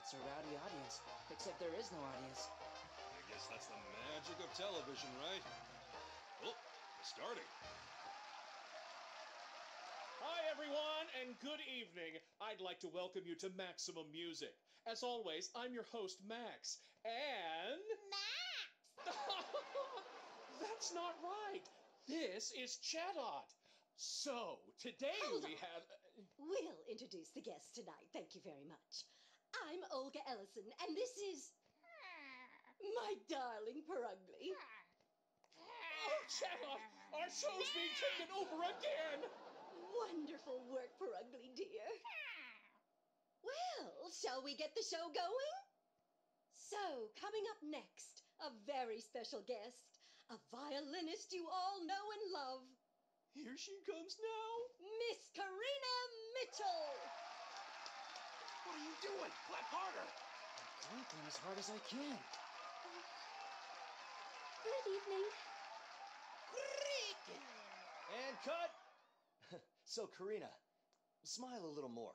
It's a rowdy audience, except there is no audience. I guess that's the magic of television, right? Oh, it's starting. Hi, everyone, and good evening. I'd like to welcome you to Maximum Music. As always, I'm your host, Max, and... Max! That's not right. This is Chatot. So, today we have... We'll introduce the guests tonight. Thank you very much. I'm Olga Ellison, and this is... my darling Perugly. Oh, Chatot! Our show's being taken over again! Wonderful work, Perugly, dear. Well, shall we get the show going? So, coming up next, a very special guest, a violinist you all know and love. Here she comes now. Miss Karina Mitchell. What are you doing? Clap harder! I'm clamping as hard as I can. Good evening. And cut! So, Karina, smile a little more.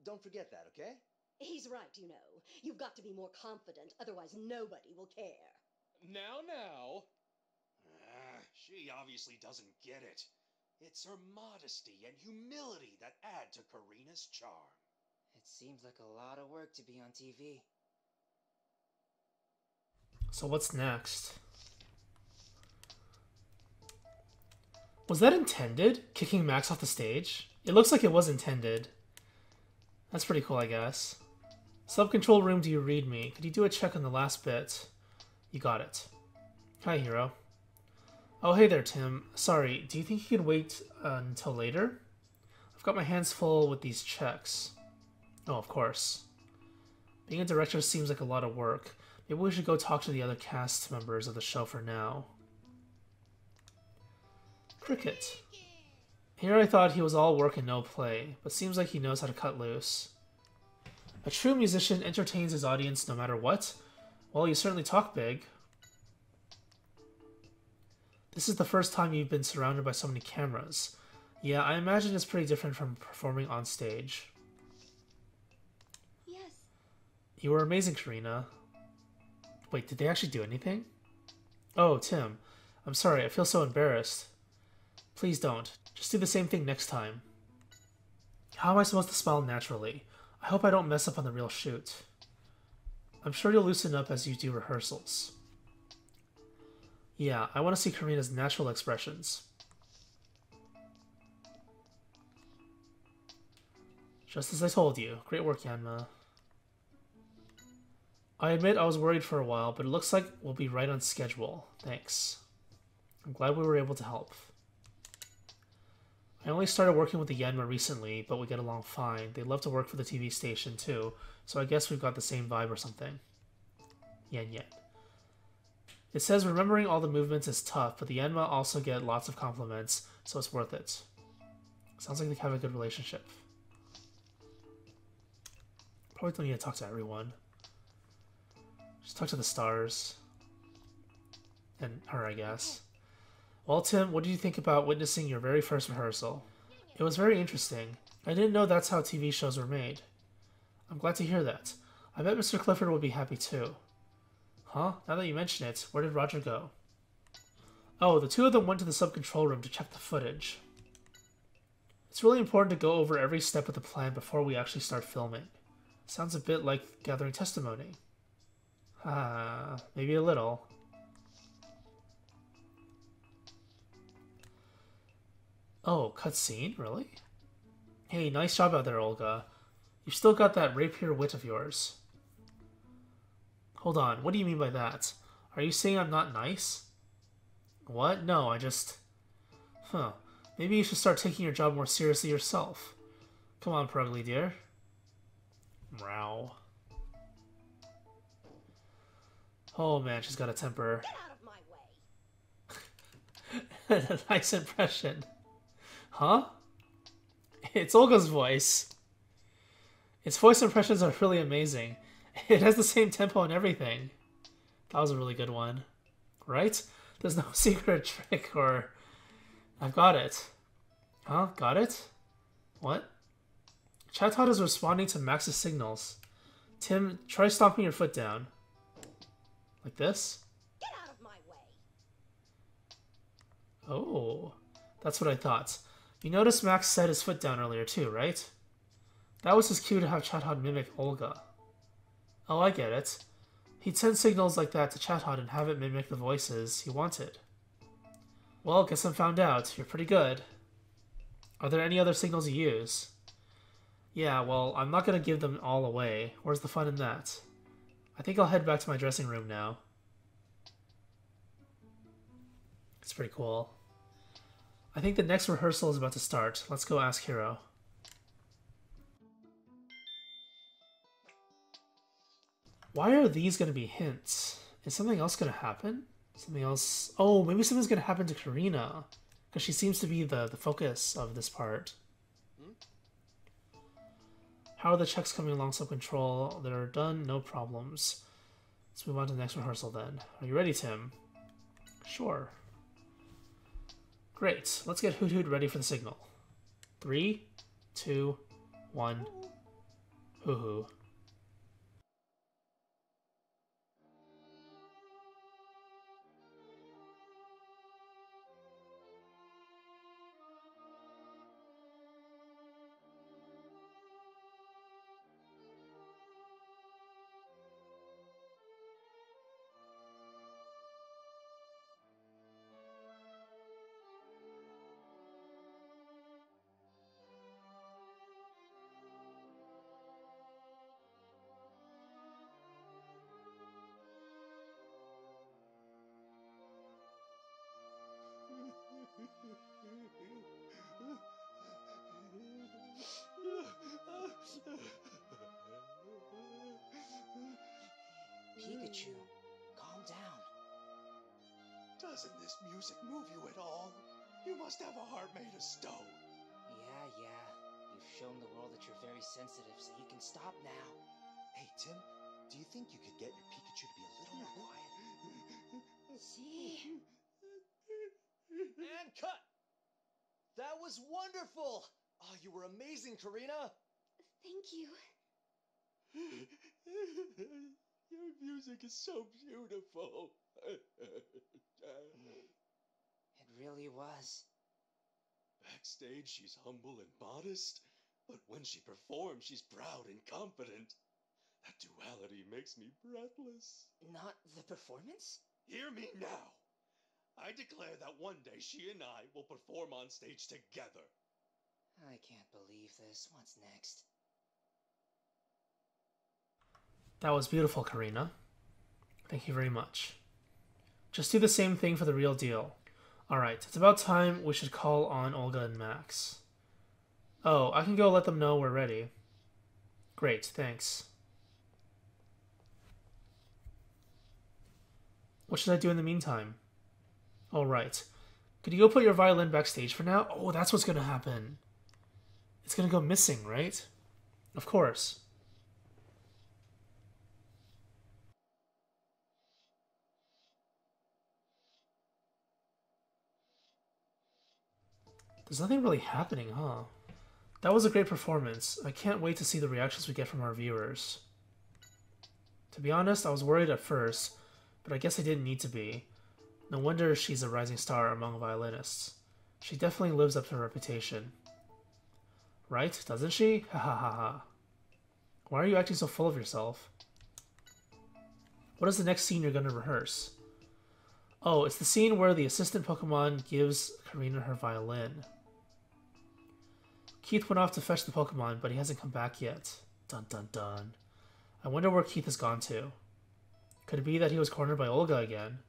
Don't forget that, okay? He's right, you know. You've got to be more confident, otherwise nobody will care. Now. She obviously doesn't get it. It's her modesty and humility that add to Karina's charm. It seems like a lot of work to be on TV. So what's next? Was that intended? Kicking Max off the stage? It looks like it was intended. That's pretty cool, I guess. Sub-control room, do you read me? Could you do a check on the last bit? You got it. Hi, hero. Oh, hey there, Tim. Sorry, do you think you could wait until later? I've got my hands full with these checks. Oh, of course. Being a director seems like a lot of work. Maybe we should go talk to the other cast members of the show for now. Cricket. Here I thought he was all work and no play, but seems like he knows how to cut loose. A true musician entertains his audience no matter what? Well, you certainly talk big. This is the first time you've been surrounded by so many cameras. Yeah, I imagine it's pretty different from performing on stage. Yes. You were amazing, Karina. Wait, did they actually do anything? Oh, Tim. I'm sorry, I feel so embarrassed. Please don't. Just do the same thing next time. How am I supposed to smile naturally? I hope I don't mess up on the real shoot. I'm sure you'll loosen up as you do rehearsals. Yeah, I want to see Karina's natural expressions. Just as I told you. Great work, Yanma. I admit I was worried for a while, but it looks like we'll be right on schedule. Thanks. I'm glad we were able to help. I only started working with the Yanma recently, but we get along fine. They love to work for the TV station too, so I guess we've got the same vibe or something. Yen Yen. It says remembering all the movements is tough, but the Yanma also get lots of compliments, so it's worth it. Sounds like they have a good relationship. Probably don't need to talk to everyone. Just talk to the stars. And her, I guess. Well, Tim, what did you think about witnessing your very first rehearsal? It was very interesting. I didn't know that's how TV shows were made. I'm glad to hear that. I bet Mr. Clifford would be happy too. Huh? Now that you mention it, where did Roger go? Oh, the two of them went to the sub-control room to check the footage. It's really important to go over every step of the plan before we actually start filming. Sounds a bit like gathering testimony. Maybe a little. Oh, cutscene? Really? Hey, nice job out there, Olga. You've still got that rapier wit of yours. Hold on, what do you mean by that? Are you saying I'm not nice? What? No, I just... Huh. Maybe you should start taking your job more seriously yourself. Come on, Perugly dear. Meow. Oh man, she's got a temper. Get out of my way! Nice impression. Huh? It's Olga's voice. Its voice impressions are really amazing. It has the same tempo and everything. That was a really good one. Right? There's no secret trick or... I've got it. Huh? Got it? What? Chatot is responding to Max's signals. Tim, try stomping your foot down. Like this? Get out of my way. Oh, that's what I thought. You noticed Max set his foot down earlier too, right? That was his cue to have Chathod mimic Olga. Oh, I get it. He'd send signals like that to Chathod and have it mimic the voices he wanted. Well, guess I'm found out. You're pretty good. Are there any other signals you use? Yeah, well, I'm not gonna give them all away. Where's the fun in that? I think I'll head back to my dressing room now. It's pretty cool. I think the next rehearsal is about to start. Let's go ask Hiro. Why are these going to be hints? Is something else going to happen? Something else... Oh, maybe something's going to happen to Karina. Because she seems to be the focus of this part. How are the checks coming along sub-control? They're done, no problems. Let's move on to the next rehearsal then. Are you ready, Tim? Sure. Great. Let's get Hoot Hoot ready for the signal. 3, 2, 1. Hoo hoo. Pikachu, calm down. Doesn't this music move you at all? You must have a heart made of stone. Yeah. You've shown the world that you're very sensitive, so you can stop now. Hey, Tim, do you think you could get your Pikachu to be a little more quiet? See? And cut! That was wonderful! Oh, you were amazing, Karina! Thank you. Your music is so beautiful. It really was. Backstage, she's humble and modest, but when she performs, she's proud and confident. That duality makes me breathless. Not the performance? Hear me now. I declare that one day she and I will perform on stage together. I can't believe this. What's next? That was beautiful, Karina. Thank you very much. Just do the same thing for the real deal. Alright, it's about time we should call on Olga and Max. Oh, I can go let them know we're ready. Great, thanks. What should I do in the meantime? Oh, right. Could you go put your violin backstage for now? Oh, that's what's gonna happen. It's gonna go missing, right? Of course. There's nothing really happening, huh? That was a great performance. I can't wait to see the reactions we get from our viewers. To be honest, I was worried at first, but I guess I didn't need to be. No wonder she's a rising star among violinists. She definitely lives up to her reputation. Right, doesn't she? Ha ha ha ha. Why are you acting so full of yourself? What is the next scene you're going to rehearse? Oh, it's the scene where the assistant Pokemon gives Karina her violin. Keith went off to fetch the Pokemon, but he hasn't come back yet. Dun dun dun. I wonder where Keith has gone to. Could it be that he was cornered by Olga again?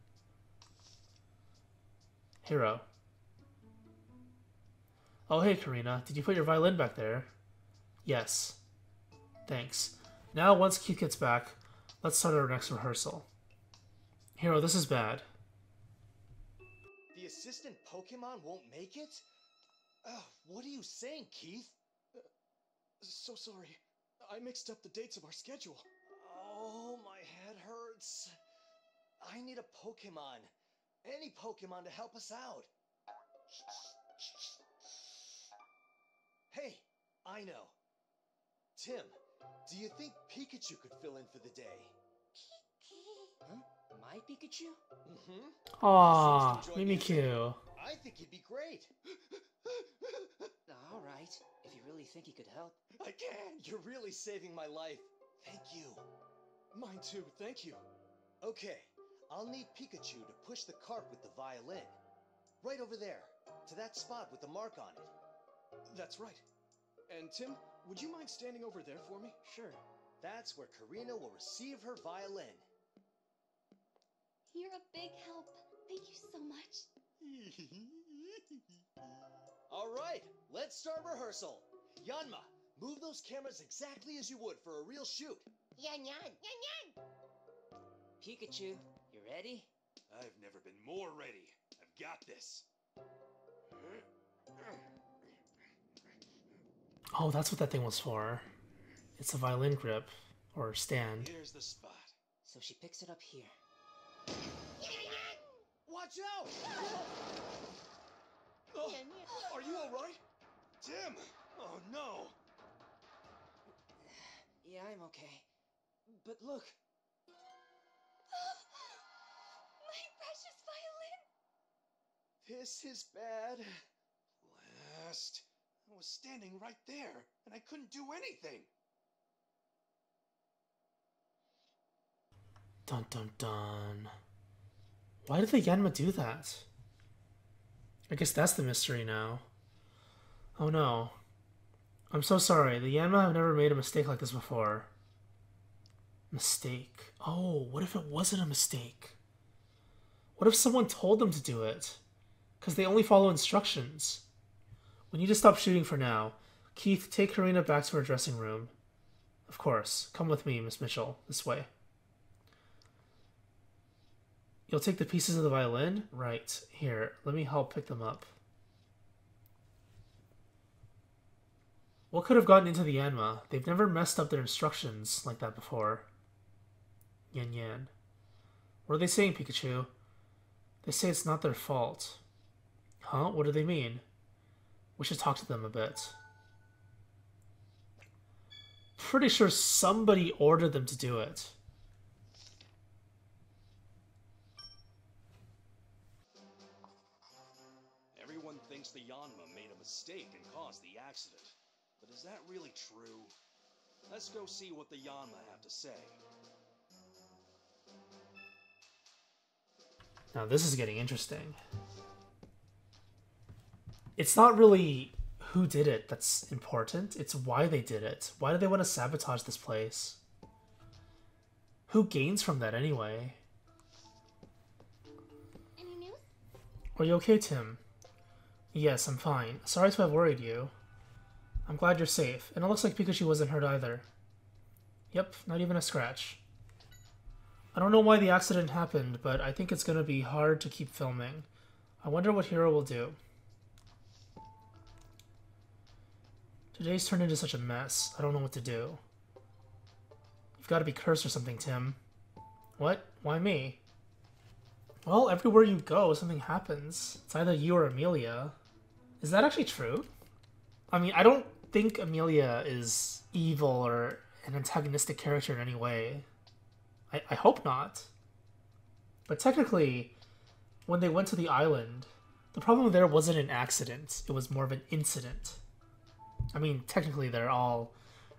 Hiro. Oh hey Karina, did you put your violin back there? Yes. Thanks. Now once Keith gets back, let's start our next rehearsal. Hiro, this is bad. The assistant Pokemon won't make it? What are you saying, Keith? So sorry. I mixed up the dates of our schedule. Oh, my head hurts. I need a Pokemon. Any Pokemon to help us out. Hey, I know. Tim, Do you think Pikachu could fill in for the day? Huh? My Pikachu? Mm-hmm. Aww, Seems to enjoy music. Mimikyu. I think he'd be great. All right, if you really think he could help. I can. You're really saving my life. Thank you. Mine too, thank you. Okay, I'll need Pikachu to push the cart with the violin. Right over there, to that spot with the mark on it. That's right. And Tim, would you mind standing over there for me? Sure. That's where Karina will receive her violin. You're a big help. Thank you so much. All right, let's start rehearsal. Yanma, move those cameras exactly as you would for a real shoot. Yan yan, yan yan. Pikachu, you ready? I've never been more ready. I've got this. Oh, that's what that thing was for. It's a violin grip, or stand. Here's the spot. So she picks it up here. Yan yan. Watch out! Oh, are you all right? Tim! Oh, no! Yeah, I'm okay. But look, My precious violin! This is bad. Blast. I was standing right there, and I couldn't do anything. Dun dun dun. Why did the Yanma do that? I guess that's the mystery now. Oh no. I'm so sorry. The Yanma have never made a mistake like this before. Mistake. Oh, what if it wasn't a mistake? What if someone told them to do it? Because they only follow instructions. We need to stop shooting for now. Keith, take Karina back to her dressing room. Of course. Come with me, Miss Mitchell. This way. You'll take the pieces of the violin? Right. Here, let me help pick them up. What could have gotten into the Yanma? They've never messed up their instructions like that before. Yan Yan. What are they saying, Pikachu? They say it's not their fault. Huh? What do they mean? We should talk to them a bit. Pretty sure somebody ordered them to do it. Everyone thinks the Yanma made a mistake and caused the accident. But is that really true? Let's go see what the Yanma have to say. Now this is getting interesting. It's not really who did it that's important, it's why they did it. Why do they want to sabotage this place? Who gains from that anyway? Any news? Are you okay, Tim? Yes, I'm fine. Sorry to have worried you. I'm glad you're safe, and it looks like Pikachu wasn't hurt either. Yep, not even a scratch. I don't know why the accident happened, but I think it's gonna be hard to keep filming. I wonder what Hero will do. Today's turned into such a mess. I don't know what to do. You've got to be cursed or something, Tim. What? Why me? Well, everywhere you go, something happens. It's either you or Amelia. Is that actually true? I mean, I don't think Amelia is evil or an antagonistic character in any way. I hope not. But technically, when they went to the island, the problem there wasn't an accident. It was more of an incident. I mean, technically they're all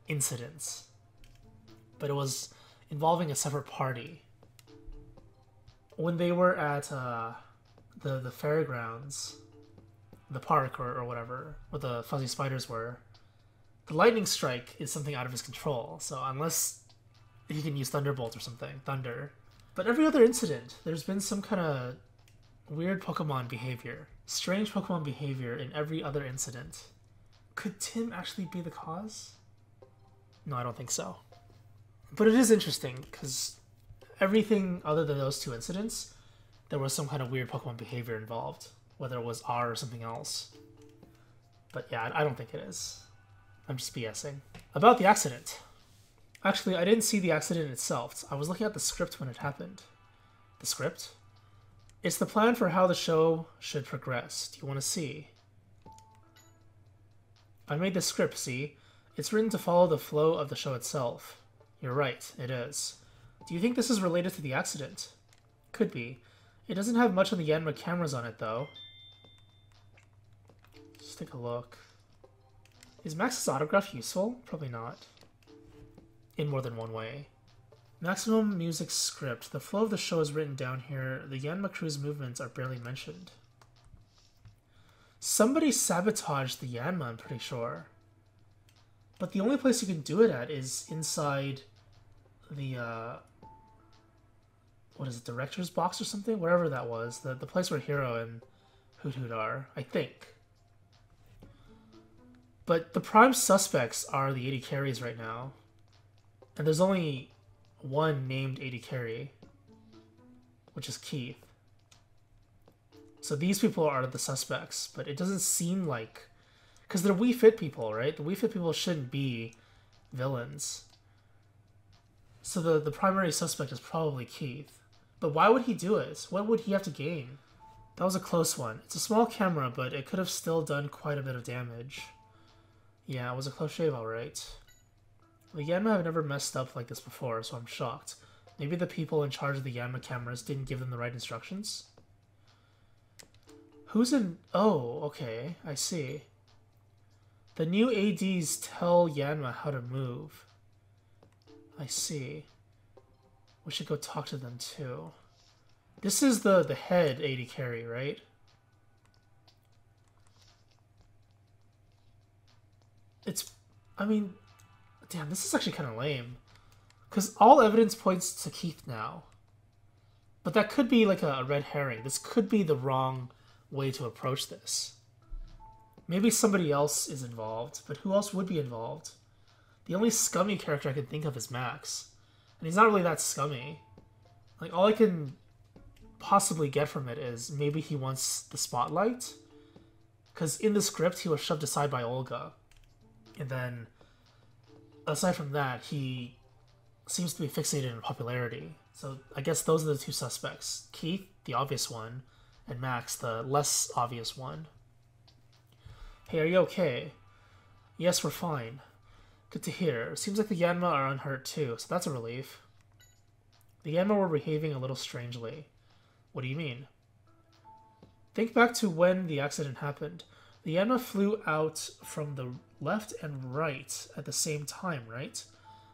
incidents. But it was involving a separate party. When they were at the fairgrounds, the park or whatever, where the fuzzy spiders were, the lightning strike is something out of his control. So unless he can use Thunderbolt or something, thunder. But every other incident, there's been some kind of weird Pokemon behavior. Strange Pokemon behavior in every other incident. Could Tim actually be the cause? No, I don't think so. But it is interesting, because everything other than those two incidents, there was some kind of weird Pokemon behavior involved. Whether it was R or something else. But yeah, I don't think it is. I'm just BSing. About the accident. Actually, I didn't see the accident itself. I was looking at the script when it happened. The script? It's the plan for how the show should progress. Do you want to see? I made the script, see? It's written to follow the flow of the show itself. You're right, it is. Do you think this is related to the accident? Could be. It doesn't have much of the Yanma cameras on it, though. Just take a look. Is Max's autograph useful? Probably not. In more than one way. Maximum music script. The flow of the show is written down here. The Yanma crew's movements are barely mentioned. Somebody sabotaged the Yanma, I'm pretty sure. But the only place you can do it at is inside the, what is it, director's box or something? Wherever that was. The place where Hiro and Hoot Hoot are, I think. But the prime suspects are the 80 carries right now. And there's only one named 80 carry, which is Keith. So these people are the suspects, but it doesn't seem like... Because they're Wii Fit people, right? The Wii Fit people shouldn't be villains. So the primary suspect is probably Keith. But why would he do it? What would he have to gain? That was a close one. It's a small camera, but it could have still done quite a bit of damage. Yeah, it was a close shave, alright. The Yanma have never messed up like this before, so I'm shocked. Maybe the people in charge of the Yanma cameras didn't give them the right instructions? Who's in... Oh, okay, I see. The new ADs tell Yanma how to move. I see. We should go talk to them too. This is the head AD carry, right? It's... I mean... Damn, this is actually kind of lame. Because all evidence points to Keith now. But that could be like a red herring. This could be the wrong way to approach this. Maybe somebody else is involved, but who else would be involved? The only scummy character I can think of is Max. And he's not really that scummy. Like, all I can possibly get from it is maybe he wants the spotlight. Because in the script, he was shoved aside by Olga. And then, aside from that, he seems to be fixated in popularity. So I guess those are the two suspects. Keith, the obvious one, and Max, the less obvious one. Hey, are you okay? Yes, we're fine. Good to hear. Seems like the Yanma are unhurt too, so that's a relief. The Yanma were behaving a little strangely. What do you mean? Think back to when the accident happened. The Yanma flew out from the left and right at the same time, right?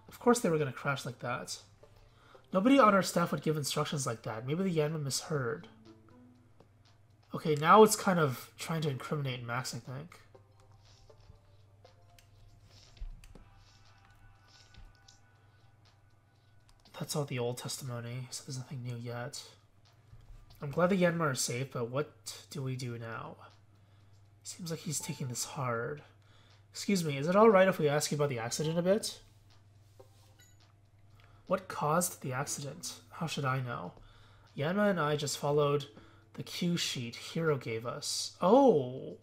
Of course they were going to crash like that. Nobody on our staff would give instructions like that. Maybe the Yanma misheard. Okay, now it's kind of trying to incriminate Max, I think. That's all the old testimony, so there's nothing new yet. I'm glad the Yanma are safe, but what do we do now? Seems like he's taking this hard. Excuse me, is it alright if we ask you about the accident a bit? What caused the accident? How should I know? Yanma and I just followed the cue sheet Hiro gave us. Oh!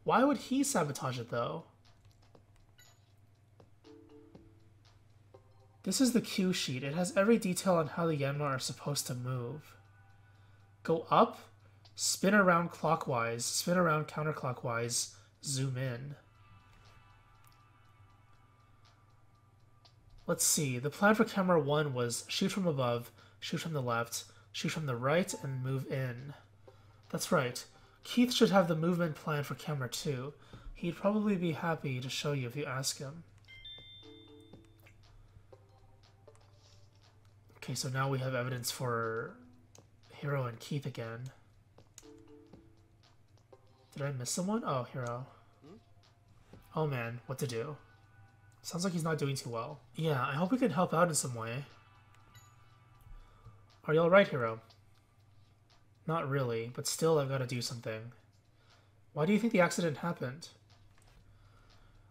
Why would he sabotage it, though? This is the cue sheet. It has every detail on how the Yanma are supposed to move. Go up, spin around clockwise, spin around counterclockwise, zoom in. Let's see. The plan for camera 1 was shoot from above, shoot from the left, shoot from the right, and move in. That's right. Keith should have the movement plan for camera 2. He'd probably be happy to show you if you ask him. Okay, so now we have evidence for Hiro and Keith again. Did I miss someone? Oh, Hiro. Oh man, what to do? Sounds like he's not doing too well. Yeah, I hope we can help out in some way. Are you alright, Hiro? Not really, but still I've got to do something. Why do you think the accident happened?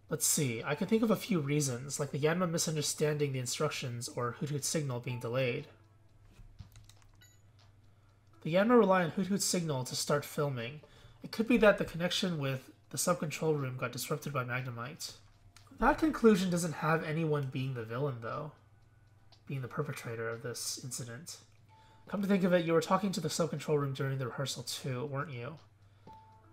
Let's see, I can think of a few reasons, like the Yanma misunderstanding the instructions or Hoot Hoot's signal being delayed. The Yanma rely on Hoot Hoot's signal to start filming. It could be that the connection with the sub-control room got disrupted by Magnemite. That conclusion doesn't have anyone being the villain, though. Being the perpetrator of this incident. Come to think of it, you were talking to the sub-control room during the rehearsal too, weren't you?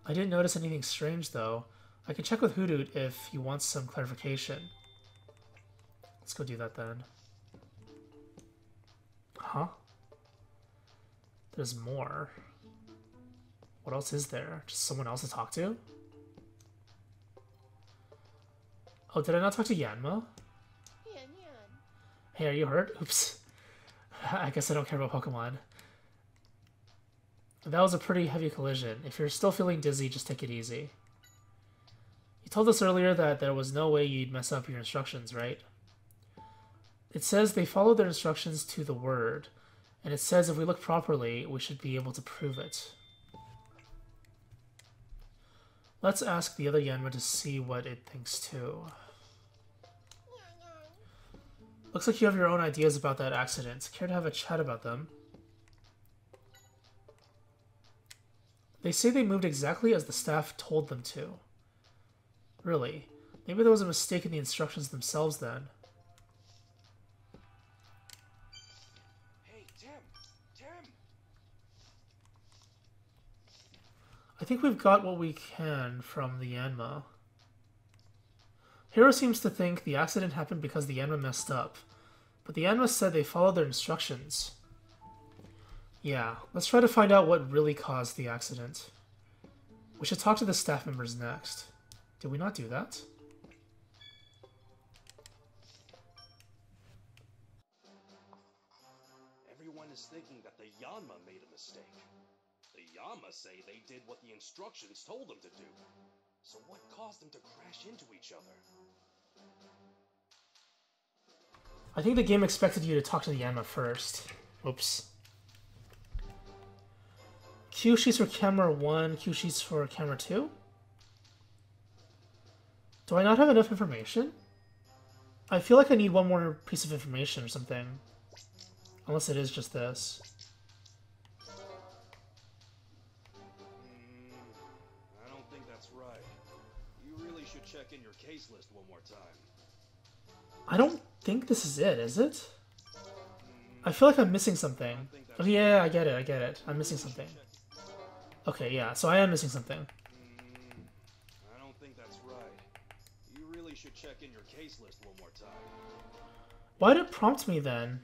I didn't notice anything strange, though. I can check with Hoot Hoot if he wants some clarification. Let's go do that then. Huh? There's more. What else is there? Just someone else to talk to? Oh, did I not talk to Yanma? Hey, are you hurt? Oops. I guess I don't care about Pokemon. That was a pretty heavy collision. If you're still feeling dizzy, just take it easy. You told us earlier that there was no way you'd mess up your instructions, right? It says they followed their instructions to the word, and it says if we look properly, we should be able to prove it. Let's ask the other Yanma to see what it thinks too. Looks like you have your own ideas about that accident. Care to have a chat about them? They say they moved exactly as the staff told them to. Really? Maybe there was a mistake in the instructions themselves then. Hey, Tim! Tim! I think we've got what we can from the Yanma. Hiro seems to think the accident happened because the Yanma messed up, but the Yanma said they followed their instructions. Yeah, let's try to find out what really caused the accident. We should talk to the staff members next. Did we not do that? Everyone is thinking that the Yanma made a mistake. The Yanma say they did what the instructions told them to do. So what caused them to crash into each other? I think the game expected you to talk to the Yanma first. Oops. Cue sheets for camera 1, cue sheets for camera 2? Do I not have enough information? I feel like I need one more piece of information or something. Unless it is just this. I don't think that's right. You really should check in your case list one more time. I don't think this is it, is it? I feel like I'm missing something. Oh yeah, I get it. I'm missing something. Okay, yeah, so I am missing something. I don't think that's right. You really should check in your case list one more time. Why did it prompt me then?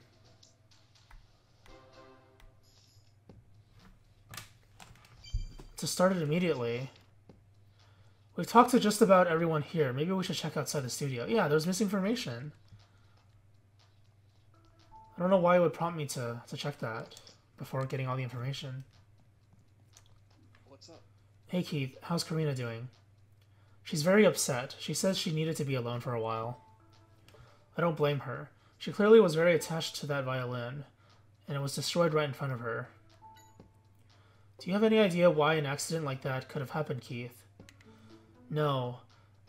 To start it immediately. We've talked to just about everyone here. Maybe we should check outside the studio. Yeah, there's missing information. I don't know why it would prompt me to check that before getting all the information. What's up? Hey Keith, how's Karina doing? She's very upset. She says she needed to be alone for a while. I don't blame her. She clearly was very attached to that violin, and it was destroyed right in front of her. Do you have any idea why an accident like that could have happened, Keith? No.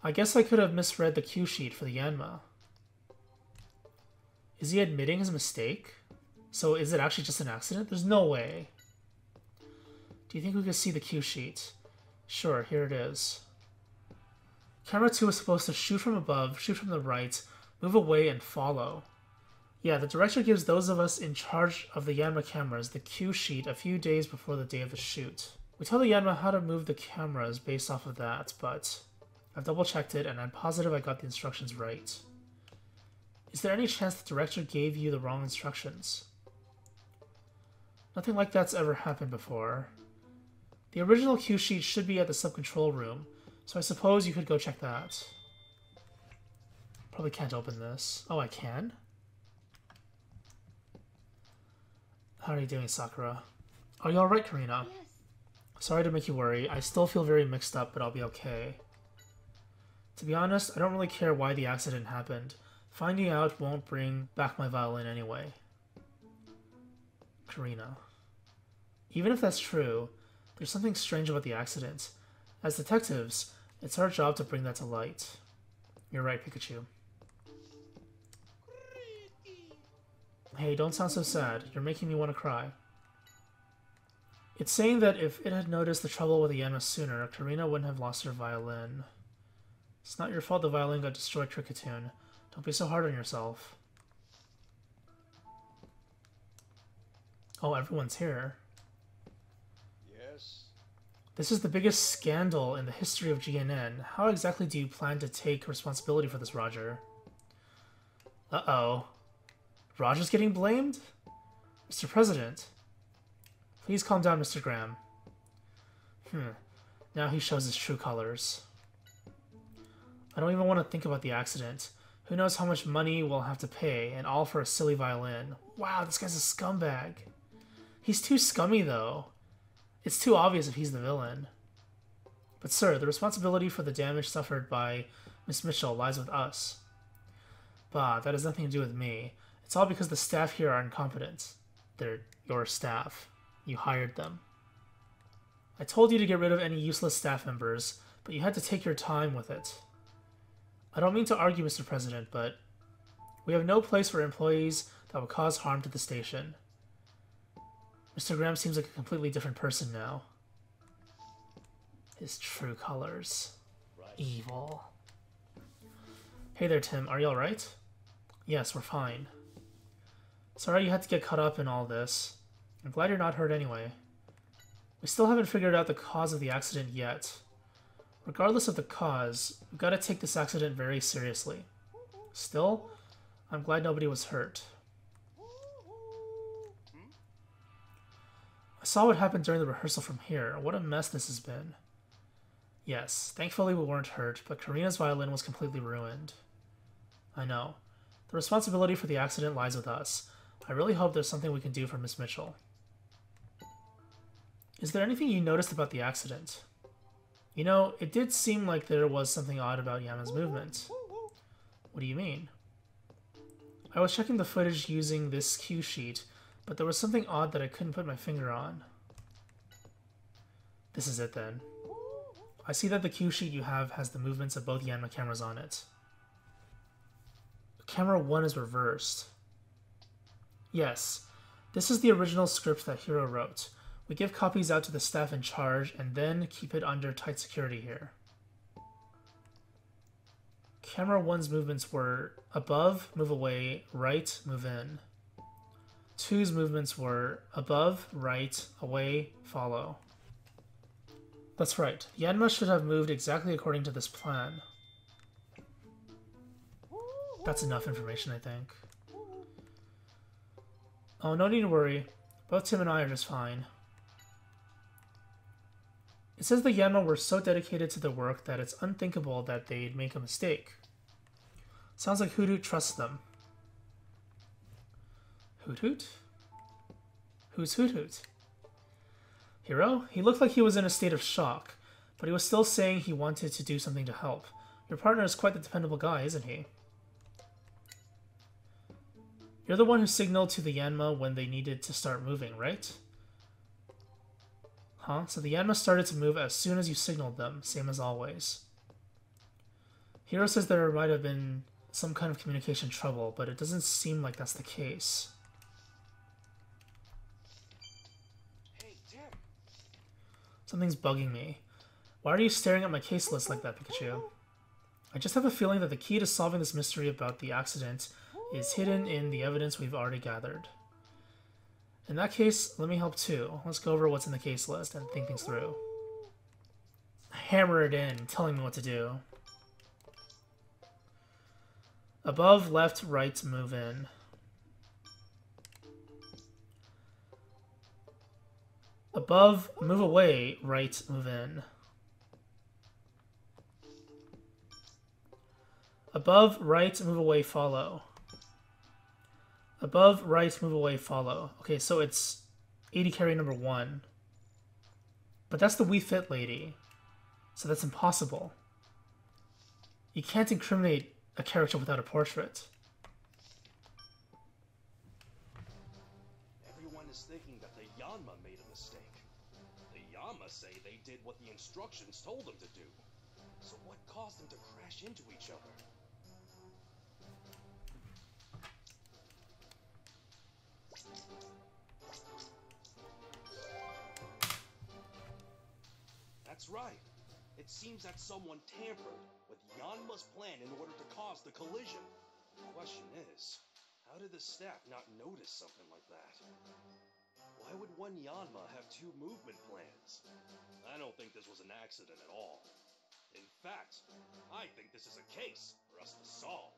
I guess I could have misread the cue sheet for the Yanma. Is he admitting his mistake? So is it actually just an accident? There's no way. Do you think we could see the cue sheet? Sure, here it is. Camera 2 is supposed to shoot from above, shoot from the right, move away, and follow. Yeah, the director gives those of us in charge of the Yanma cameras the cue sheet a few days before the day of the shoot. We tell the Yanma how to move the cameras based off of that, but I've double-checked it and I'm positive I got the instructions right. Is there any chance the director gave you the wrong instructions? Nothing like that's ever happened before. The original cue sheet should be at the sub-control room, so I suppose you could go check that. Probably can't open this. Oh, I can? How are you doing, Sakura? Are you alright, Karina? Yes. Sorry to make you worry. I still feel very mixed up, but I'll be okay. To be honest, I don't really care why the accident happened. Finding out won't bring back my violin anyway. Karina. Even if that's true, there's something strange about the accident. As detectives, it's our job to bring that to light. You're right, Pikachu. Hey, don't sound so sad. You're making me want to cry. It's saying that if it had noticed the trouble with the Yanma sooner, Karina wouldn't have lost her violin. It's not your fault the violin got destroyed, Cricketune. Don't be so hard on yourself. Oh, everyone's here. Yes? This is the biggest scandal in the history of GNN. How exactly do you plan to take responsibility for this, Roger? Uh-oh. Roger's getting blamed? Mr. President. Please calm down, Mr. Graham. Now he shows his true colors. I don't even want to think about the accident. Who knows how much money we'll have to pay, and all for a silly violin. Wow, this guy's a scumbag. He's too scummy, though. It's too obvious if he's the villain. But sir, the responsibility for the damage suffered by Miss Mitchell lies with us. Bah, that has nothing to do with me. It's all because the staff here are incompetent. They're your staff. You hired them. I told you to get rid of any useless staff members, but you had to take your time with it. I don't mean to argue, Mr. President, but we have no place for employees that would cause harm to the station. Mr. Graham seems like a completely different person now. His true colors. Evil. Hey there, Tim. Are you alright? Yes, we're fine. Sorry you had to get caught up in all this. I'm glad you're not hurt anyway. We still haven't figured out the cause of the accident yet. Regardless of the cause, we've got to take this accident very seriously. Still, I'm glad nobody was hurt. I saw what happened during the rehearsal from here. What a mess this has been. Yes, thankfully we weren't hurt, but Karina's violin was completely ruined. I know. The responsibility for the accident lies with us. I really hope there's something we can do for Miss Mitchell. Is there anything you noticed about the accident? You know, it did seem like there was something odd about Yama's movement. What do you mean? I was checking the footage using this cue sheet, but there was something odd that I couldn't put my finger on. This is it then. I see that the cue sheet you have has the movements of both Yanma cameras on it. Camera 1 is reversed. Yes, this is the original script that Hiro wrote. We give copies out to the staff in charge and then keep it under tight security here. Camera 1's movements were above, move away, right, move in. 2's movements were above, right, away, follow. That's right. Yanma should have moved exactly according to this plan. That's enough information, I think. Oh, no need to worry. Both Tim and I are just fine. It says the Yanma were so dedicated to their work that it's unthinkable that they'd make a mistake. Sounds like Hoot Hoot trusts them. Hoot Hoot? Who's Hoot Hoot? Hiro? He looked like he was in a state of shock, but he was still saying he wanted to do something to help. Your partner is quite the dependable guy, isn't he? You're the one who signaled to the Yanma when they needed to start moving, right? Huh? So the Yanma started to move as soon as you signaled them, same as always. Hiro says there might have been some kind of communication trouble, but it doesn't seem like that's the case. Hey, Tim. Something's bugging me. Why are you staring at my case list like that, Pikachu? I just have a feeling that the key to solving this mystery about the accident is hidden in the evidence we've already gathered. In that case, let me help too. Let's go over what's in the case list and think things through. Hammer it in, telling me what to do. Above, left, right, move in. Above, move away, right, move in. Above, right, move away, follow. Above, right, move away, follow. Okay, so it's 80 carry number 1. But that's the Wii Fit lady. So that's impossible. You can't incriminate a character without a portrait. Everyone is thinking that the Yanma made a mistake. The Yanma say they did what the instructions told them to do. So what caused them to crash into each other? That's right. It seems that someone tampered with Yanma's plan in order to cause the collision. The question is, how did the staff not notice something like that? Why would one Yanma have 2 movement plans? I don't think this was an accident at all. In fact, I think this is a case for us to solve.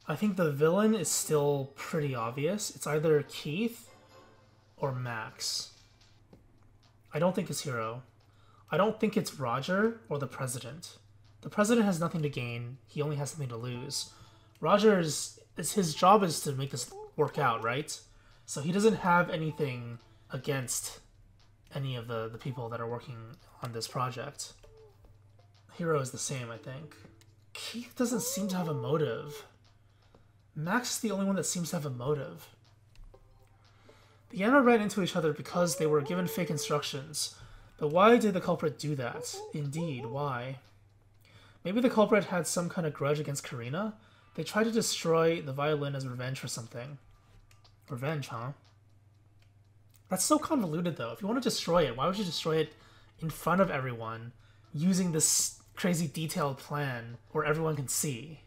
I think the villain is still pretty obvious. It's either Keith or Max. I don't think it's Hiro. I don't think it's Roger or the President. The President has nothing to gain. He only has something to lose. Roger's his job is to make this work out, right? So he doesn't have anything against any of the people that are working on this project. Hiro is the same, I think. Keith doesn't seem to have a motive. Max is the only one that seems to have a motive. The Yana ran into each other because they were given fake instructions. But why did the culprit do that? Indeed, why? Maybe the culprit had some kind of grudge against Karina? They tried to destroy the violin as revenge for something. Revenge, huh? That's so convoluted, though. If you want to destroy it, why would you destroy it in front of everyone using this crazy detailed plan where everyone can see?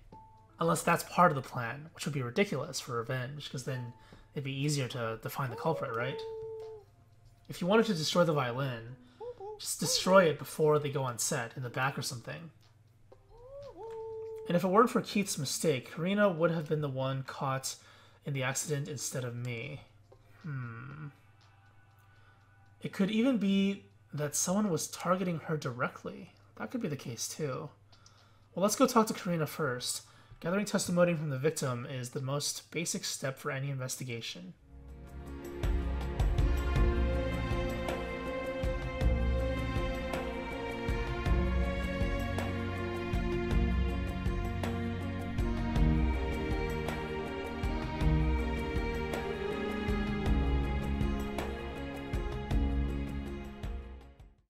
Unless that's part of the plan, which would be ridiculous for revenge, because then it'd be easier to find the culprit, right? If you wanted to destroy the violin, just destroy it before they go on set, in the back or something. And if it weren't for Keith's mistake, Karina would have been the one caught in the accident instead of me. It could even be that someone was targeting her directly. That could be the case too. Well, let's go talk to Karina first. Gathering testimony from the victim is the most basic step for any investigation.